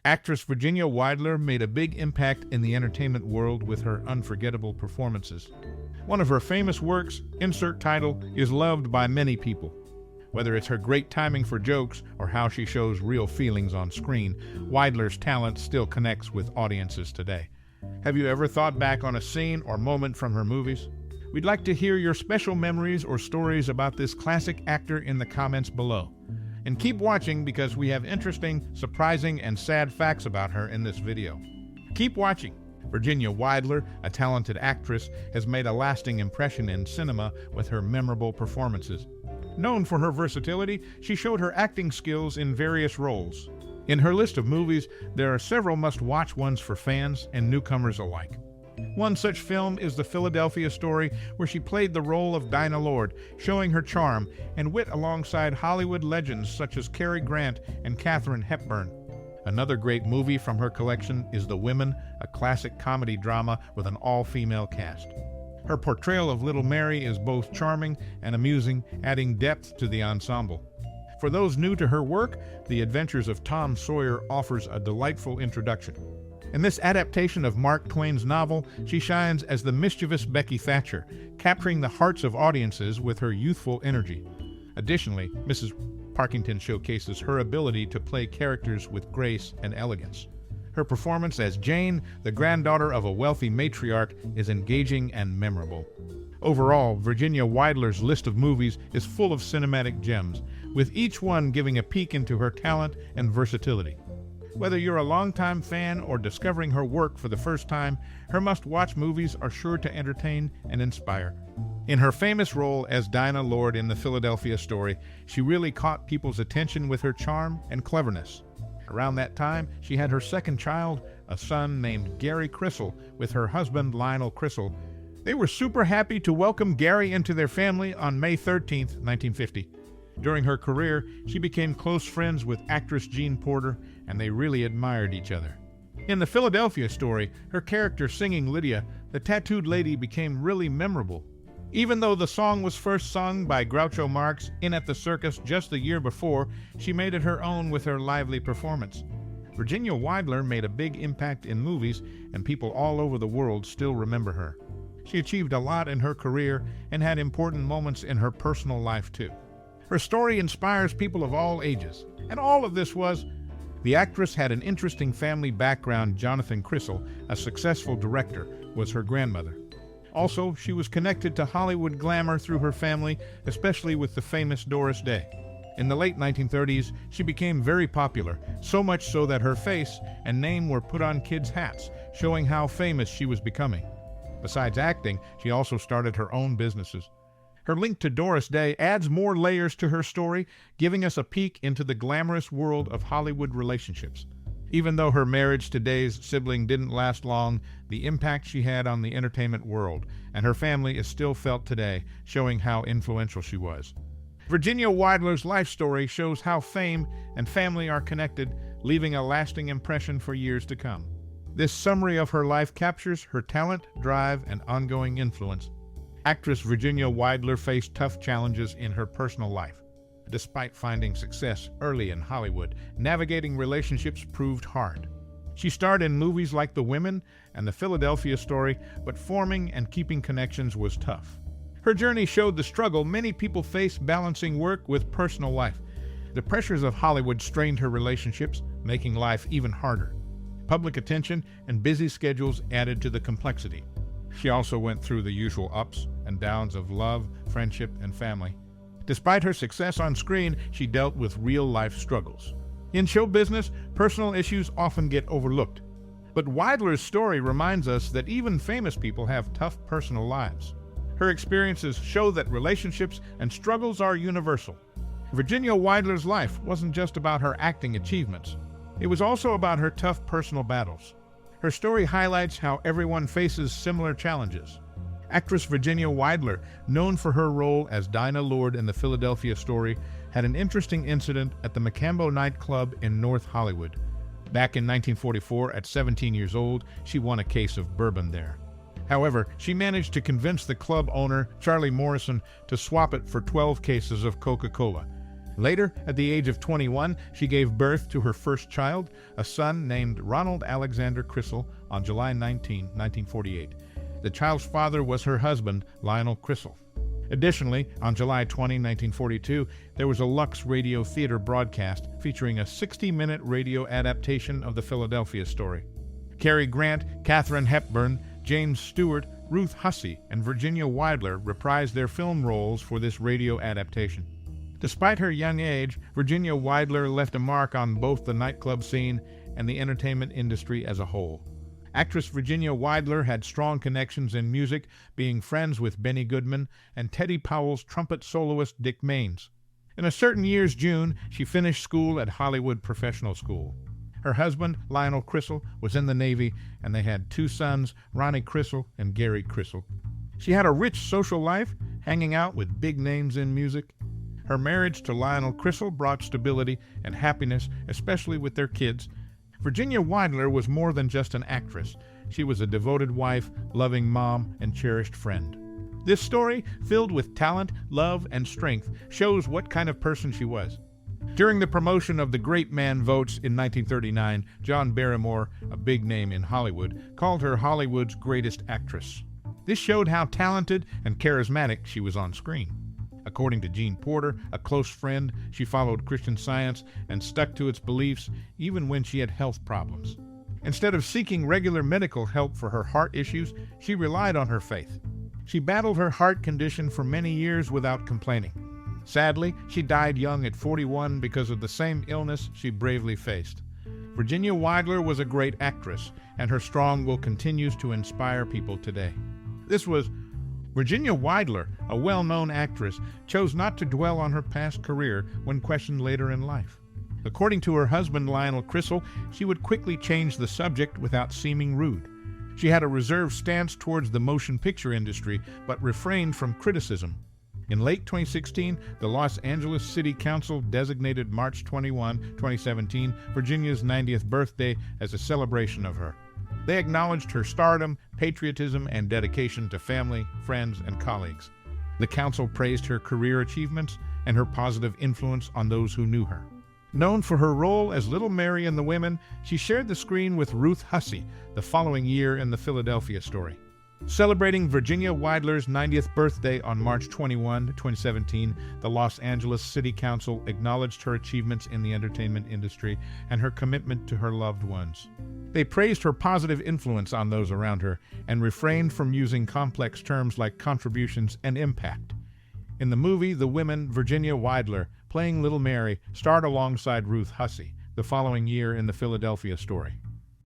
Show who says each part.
Speaker 1: Actress Virginia Weidler made a big impact in the entertainment world with her unforgettable performances. One of her famous works, insert title, is loved by many people. Whether it's her great timing for jokes or how she shows real feelings on screen, Weidler's talent still connects with audiences today. Have you ever thought back on a scene or moment from her movies? We'd like to hear your special memories or stories about this classic actor in the comments below. And keep watching because we have interesting, surprising, and sad facts about her in this video. Keep watching. Virginia Weidler, a talented actress, has made a lasting impression in cinema with her memorable performances. Known for her versatility, she showed her acting skills in various roles. In her list of movies, there are several must-watch ones for fans and newcomers alike. One such film is The Philadelphia Story, where she played the role of Dinah Lord, showing her charm and wit alongside Hollywood legends such as Cary Grant and Katharine Hepburn. Another great movie from her collection is The Women, a classic comedy drama with an all-female cast. Her portrayal of Little Mary is both charming and amusing, adding depth to the ensemble. For those new to her work, The Adventures of Tom Sawyer offers a delightful introduction. In this adaptation of Mark Twain's novel, she shines as the mischievous Becky Thatcher, capturing the hearts of audiences with her youthful energy. Additionally, Mrs. Parkington showcases her ability to play characters with grace and elegance. Her performance as Jane, the granddaughter of a wealthy matriarch, is engaging and memorable. Overall, Virginia Weidler's list of movies is full of cinematic gems, with each one giving a peek into her talent and versatility. Whether you're a longtime fan or discovering her work for the first time, her must-watch movies are sure to entertain and inspire. In her famous role as Dinah Lord in The Philadelphia Story, she really caught people's attention with her charm and cleverness. Around that time, she had her second child, a son named Gary Crissell, with her husband Lionel Crissell. They were super happy to welcome Gary into their family on May 13, 1950. During her career, she became close friends with actress Jean Porter, and they really admired each other. In The Philadelphia Story, her character singing Lydia, the tattooed lady, became really memorable. Even though the song was first sung by Groucho Marx in at the circus just the year before, she made it her own with her lively performance. Virginia Weidler made a big impact in movies, and people all over the world still remember her. She achieved a lot in her career and had important moments in her personal life too. Her story inspires people of all ages, and all of this was, the actress had an interesting family background. Jonathan Crissell, a successful director, was her grandmother. Also, she was connected to Hollywood glamour through her family, especially with the famous Doris Day. In the late 1930s, she became very popular, so much so that her face and name were put on kids' hats, showing how famous she was becoming. Besides acting, she also started her own businesses. Her link to Doris Day adds more layers to her story, giving us a peek into the glamorous world of Hollywood relationships. Even though her marriage to Day's sibling didn't last long, the impact she had on the entertainment world and her family is still felt today, showing how influential she was. Virginia Weidler's life story shows how fame and family are connected, leaving a lasting impression for years to come. This summary of her life captures her talent, drive, and ongoing influence. Actress Virginia Weidler faced tough challenges in her personal life. Despite finding success early in Hollywood, navigating relationships proved hard. She starred in movies like The Women and The Philadelphia Story, but forming and keeping connections was tough. Her journey showed the struggle many people face balancing work with personal life. The pressures of Hollywood strained her relationships, making life even harder. Public attention and busy schedules added to the complexity. She also went through the usual ups and downs of love, friendship, and family. Despite her success on screen, she dealt with real-life struggles. In show business, personal issues often get overlooked. But Weidler's story reminds us that even famous people have tough personal lives. Her experiences show that relationships and struggles are universal. Virginia Weidler's life wasn't just about her acting achievements. It was also about her tough personal battles. Her story highlights how everyone faces similar challenges. Actress Virginia Weidler, known for her role as Dinah Lord in The Philadelphia Story, had an interesting incident at the Macambo nightclub in North Hollywood. Back in 1944, at 17 years old, she won a case of bourbon there. However, she managed to convince the club owner, Charlie Morrison, to swap it for 12 cases of Coca-Cola. Later, at the age of 21, she gave birth to her first child, a son named Ronald Alexander Crissell, on July 19, 1948. The child's father was her husband, Lionel Crissell. Additionally, on July 20, 1942, there was a Lux Radio Theater broadcast featuring a 60-minute radio adaptation of the Philadelphia story. Cary Grant, Katharine Hepburn, James Stewart, Ruth Hussey, and Virginia Weidler reprised their film roles for this radio adaptation. Despite her young age, Virginia Weidler left a mark on both the nightclub scene and the entertainment industry as a whole. Actress Virginia Weidler had strong connections in music, being friends with Benny Goodman and Teddy Powell's trumpet soloist Dick Maines. In a certain year's June, she finished school at Hollywood Professional School. Her husband, Lionel Crissell, was in the Navy, and they had two sons, Ronnie Crissell and Gary Crissell. She had a rich social life, hanging out with big names in music. Her marriage to Lionel Crissell brought stability and happiness, especially with their kids. Virginia Weidler was more than just an actress. She was a devoted wife, loving mom, and cherished friend. This story, filled with talent, love, and strength, shows what kind of person she was. During the promotion of the Great Man Votes in 1939, John Barrymore, a big name in Hollywood, called her Hollywood's greatest actress. This showed how talented and charismatic she was on screen. According to Jean Porter, a close friend, she followed Christian Science and stuck to its beliefs even when she had health problems. Instead of seeking regular medical help for her heart issues, she relied on her faith. She battled her heart condition for many years without complaining. Sadly, she died young at 41 because of the same illness she bravely faced. Virginia Weidler was a great actress, and her strong will continues to inspire people today. This was Virginia Weidler, a well-known actress, chose not to dwell on her past career when questioned later in life. According to her husband Lionel Crissell, she would quickly change the subject without seeming rude. She had a reserved stance towards the motion picture industry, but refrained from criticism. In late 2016, the Los Angeles City Council designated March 21, 2017, Virginia's 90th birthday as a celebration of her. They acknowledged her stardom, patriotism, and dedication to family, friends, and colleagues. The council praised her career achievements and her positive influence on those who knew her. Known for her role as Little Mary in The Women, she shared the screen with Ruth Hussey the following year in the Philadelphia story. Celebrating Virginia Weidler's 90th birthday on March 21, 2017, the Los Angeles City Council acknowledged her achievements in the entertainment industry and her commitment to her loved ones. They praised her positive influence on those around her and refrained from using complex terms like contributions and impact. In the movie The Women, Virginia Weidler, playing Little Mary, starred alongside Ruth Hussey the following year in the Philadelphia story.